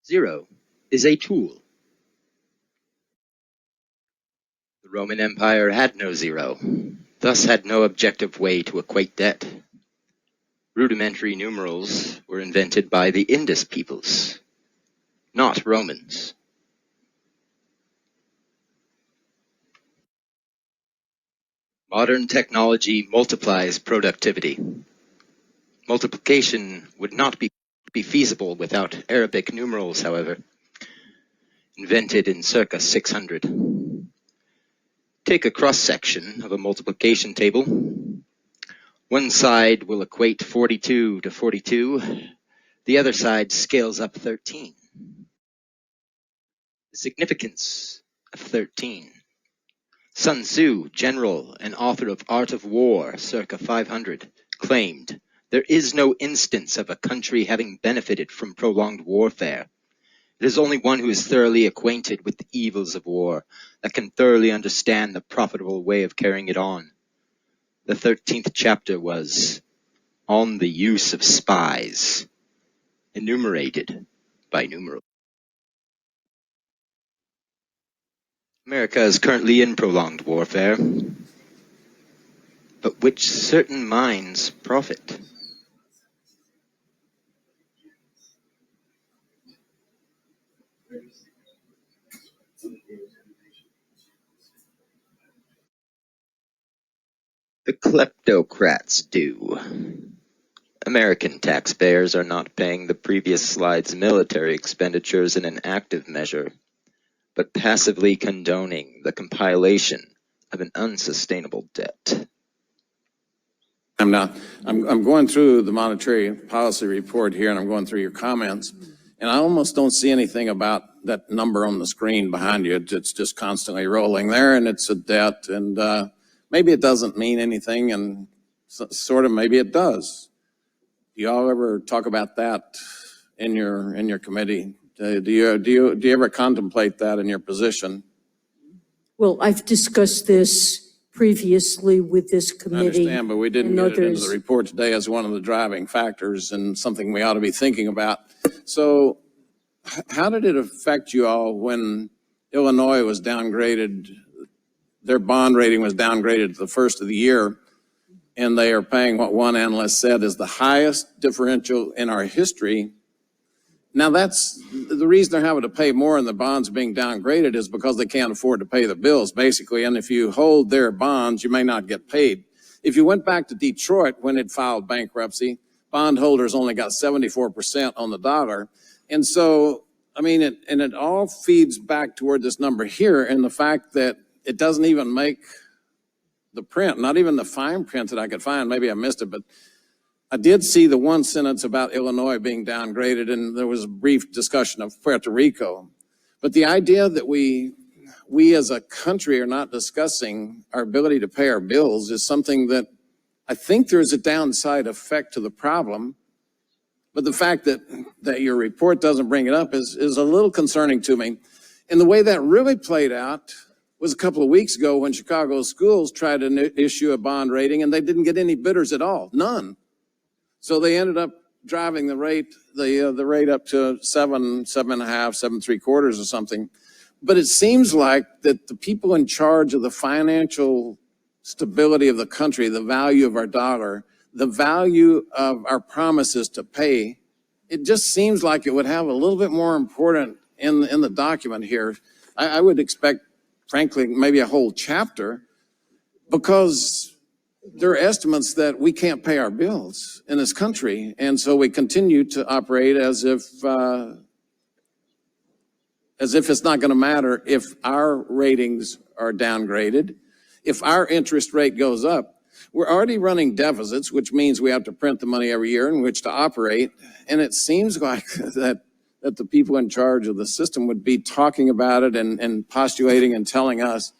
Zero is a tool. The Roman Empire had no zero, thus had no objective way to equate debt. Rudimentary numerals were invented by the Indus peoples, not Romans. Modern technology multiplies productivity. Multiplication would not be feasible without Arabic numerals, however, invented in circa 600. Take a cross-section of a multiplication table. One side will equate 42 to 42. The other side scales up 13. The significance of 13. Sun Tzu, general and author of Art of War, circa 500, claimed, "There is no instance of a country having benefited from prolonged warfare. It is only one who is thoroughly acquainted with the evils of war that can thoroughly understand the profitable way of carrying it on." The 13th chapter was on the use of spies, enumerated by numerals. America is currently in prolonged warfare, but which certain minds profit. The kleptocrats do. American taxpayers are not paying the previous slide's military expenditures in an active measure, but passively condoning the compilation of an unsustainable debt. I'm going through the monetary policy report here, and I'm going through your comments, and I almost don't see anything about that number on the screen behind you. It's just constantly rolling there, and it's a debt, and maybe it doesn't mean anything, and sort of maybe it does. Do y'all ever talk about that in your committee? Do you ever contemplate that in your position? Well, I've discussed this previously with this committee. I understand, but we didn't get it into the report today as one of the driving factors and something we ought to be thinking about. So how did it affect you all when Illinois was downgraded? Their bond rating was downgraded to the first of the year, and they are paying what one analyst said is the highest differential in our history. Now, that's the reason they're having to pay more and the bonds being downgraded is because they can't afford to pay the bills, basically. And if you hold their bonds, you may not get paid. If you went back to Detroit when it filed bankruptcy, bondholders only got 74% on the dollar. And so, I mean, it all feeds back toward this number here and the fact that it doesn't even make the print, not even the fine print that I could find. Maybe I missed it, but I did see the one sentence about Illinois being downgraded, and there was a brief discussion of Puerto Rico. But the idea that we as a country are not discussing our ability to pay our bills is something that I think there's a downside effect to the problem. But the fact that your report doesn't bring it up is a little concerning to me. And the way that really played out was a couple of weeks ago when Chicago schools tried to issue a bond rating, and they didn't get any bidders at all, none. So they ended up driving the rate up to 7.5, 7.75 or something. But it seems like that the people in charge of the financial stability of the country, the value of our dollar, the value of our promises to pay, it just seems like it would have a little bit more important in the document here. I would expect, frankly, maybe a whole chapter, because there are estimates that we can't pay our bills in this country. And so we continue to operate as if it's not going to matter if our ratings are downgraded, if our interest rate goes up. We're already running deficits, which means we have to print the money every year in which to operate. And it seems like that the people in charge of the system would be talking about it and postulating and telling us,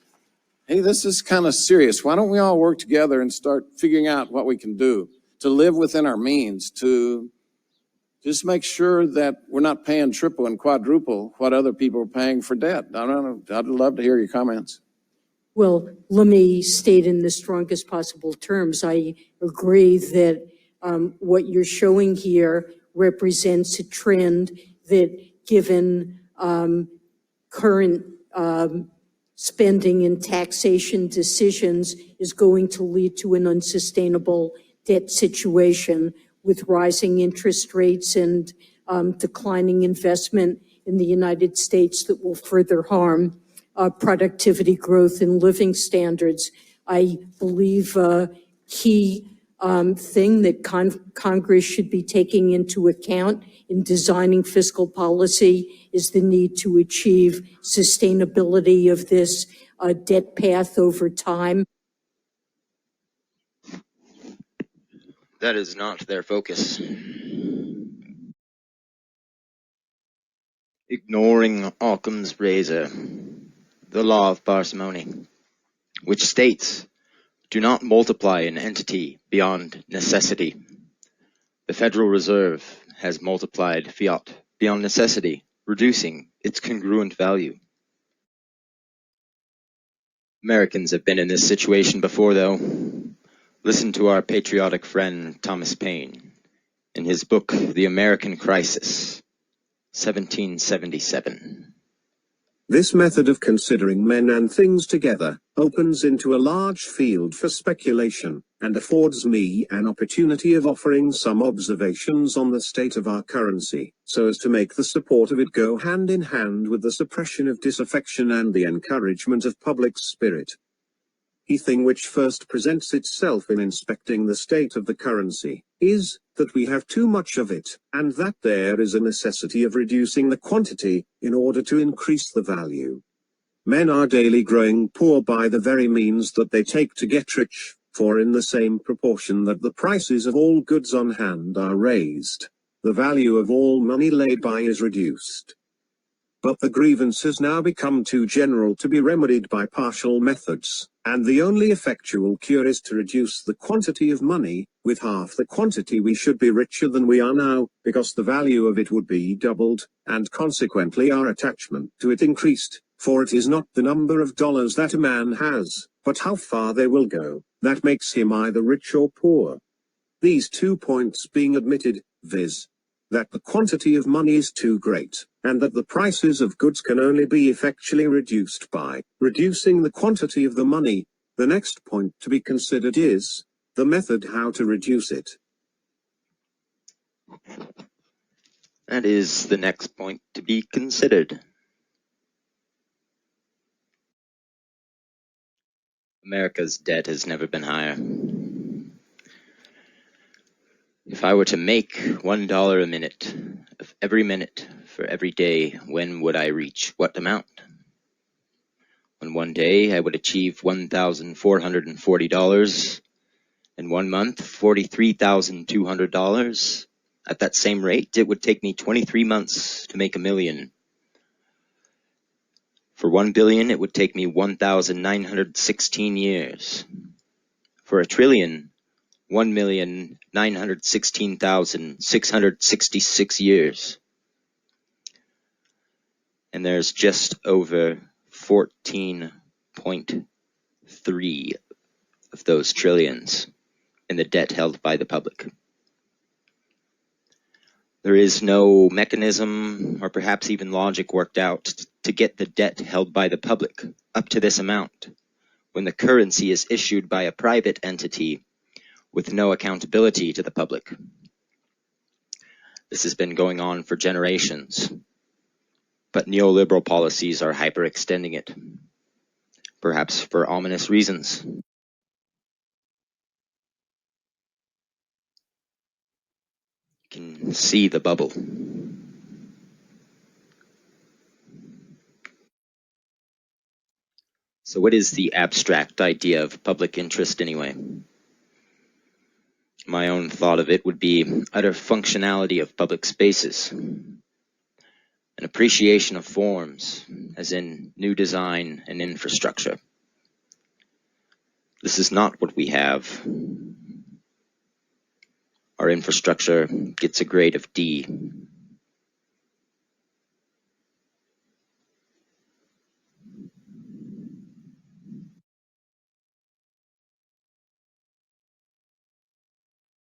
hey, this is kind of serious. Why don't we all work together and start figuring out what we can do to live within our means, to just make sure that we're not paying triple and quadruple what other people are paying for debt. I don't know. I'd love to hear your comments. Well, let me state in the strongest possible terms, I agree that what you're showing here represents a trend that given current spending and taxation decisions, is going to lead to an unsustainable debt situation with rising interest rates and declining investment in the United States that will further harm productivity, growth, and living standards. I believe a key thing that Congress should be taking into account in designing fiscal policy is the need to achieve sustainability of this debt path over time. That is not their focus. Ignoring Occam's razor, the law of parsimony, which states, do not multiply an entity beyond necessity. The Federal Reserve has multiplied fiat beyond necessity, reducing its congruent value. Americans have been in this situation before, though. Listen to our patriotic friend Thomas Paine in his book, The American Crisis, 1777. This method of considering men and things together opens into a large field for speculation, and affords me an opportunity of offering some observations on the state of our currency, so as to make the support of it go hand in hand with the suppression of disaffection and the encouragement of public spirit. The thing which first presents itself in inspecting the state of the currency is that we have too much of it, and that there is a necessity of reducing the quantity in order to increase the value. Men are daily growing poor by the very means that they take to get rich, for in the same proportion that the prices of all goods on hand are raised, the value of all money laid by is reduced. But the grievance has now become too general to be remedied by partial methods, and the only effectual cure is to reduce the quantity of money. With half the quantity we should be richer than we are now, because the value of it would be doubled, and consequently our attachment to it increased, for it is not the number of dollars that a man has, but how far they will go, that makes him either rich or poor. These 2 points being admitted, viz., that the quantity of money is too great, and that the prices of goods can only be effectually reduced by reducing the quantity of the money, the next point to be considered is the method how to reduce it. That is the next point to be considered. America's debt has never been higher. If I were to make $1 a minute of every minute for every day, when would I reach what amount? On one day, I would achieve $1,440. In 1 month, $43,200. At that same rate, it would take me 23 months to make $1 million. For 1 billion, it would take me 1,916 years. For $1 trillion, 1,916,666 years. And there's just over 14.3 of those trillions in the debt held by the public. There is no mechanism or perhaps even logic worked out to get the debt held by the public up to this amount when the currency is issued by a private entity with no accountability to the public. This has been going on for generations, but neoliberal policies are hyperextending it, perhaps for ominous reasons. You can see the bubble. So what is the abstract idea of public interest anyway? My own thought of it would be utter functionality of public spaces, an appreciation of forms, as in new design and infrastructure. This is not what we have. Our infrastructure gets a grade of D.